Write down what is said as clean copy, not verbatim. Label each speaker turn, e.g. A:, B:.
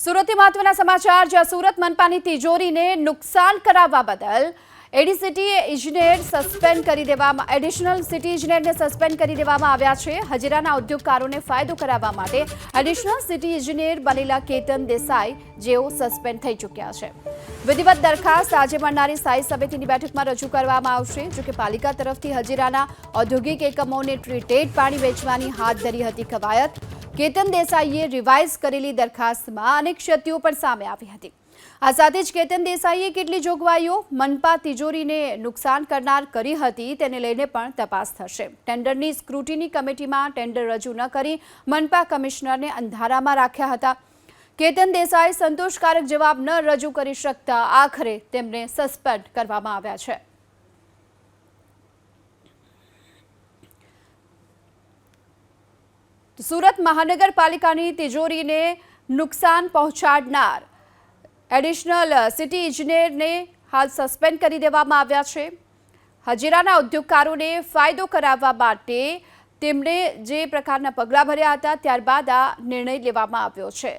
A: સુરતથી મહત્વના સમાચાર જ્યાં સુરત મનપાની તિજોરીને નુકસાન કરાવવા બદલ એડિશનલ સિટી ઇજનેરને સસ્પેન્ડ કરી દેવામાં આવ્યા છે। હજીરાના ઉદ્યોગકારોને ફાયદો કરાવવા માટે એડિશનલ સિટી ઇજનેર બનેલા કેતન દેસાઈ જેઓ સસ્પેન્ડ થઈ ચૂક્યા છે। વિધિવત દરખાસ્ત આજે મળનારી સ્થાયી સમિતિની બેઠકમાં રજૂ કરવામાં આવશે। જો કે પાલિકા તરફથી હજીરાના ઔદ્યોગિક એકમોને ટ્રીટેડ પાણી વેચવાની હાથ ધરી હતી કવાયત। કેતન દેસાઈએ રિવાઇઝ કરેલી દરખાસ્તમાં અનેક ક્ષતિઓ પણ સામે આવી હતી। આ સાથે જ કેતન દેસાઈએ કેટલી જોગવાઈઓ મનપા તિજોરીને નુકસાન કરનાર કરી હતી તેને લઈને પણ તપાસ થશે। ટેન્ડરની સ્ક્રુટિની કમિટીમાં ટેન્ડર રજૂ ન કરી મનપા કમિશનરને અંધારામાં રાખ્યા હતા। કેતન દેસાઈ સંતોષકારક જવાબ ન રજૂ કરી શકતા આખરે તેમને સસ્પેન્ડ કરવામાં આવ્યા છે। સુરત મહાનગરપાલિકાની તિજોરીને નુકસાન પહોંચાડનાર એડિશનલ સિટી ઇજનેરને હાલ સસ્પેન્ડ કરી દેવામાં આવ્યા છે। હજીરાના ઉદ્યોગકારોને ફાયદો કરાવવા માટે તેમણે જે પ્રકારના પગલાં ભર્યા હતા ત્યારબાદ આ નિર્ણય લેવામાં આવ્યો છે।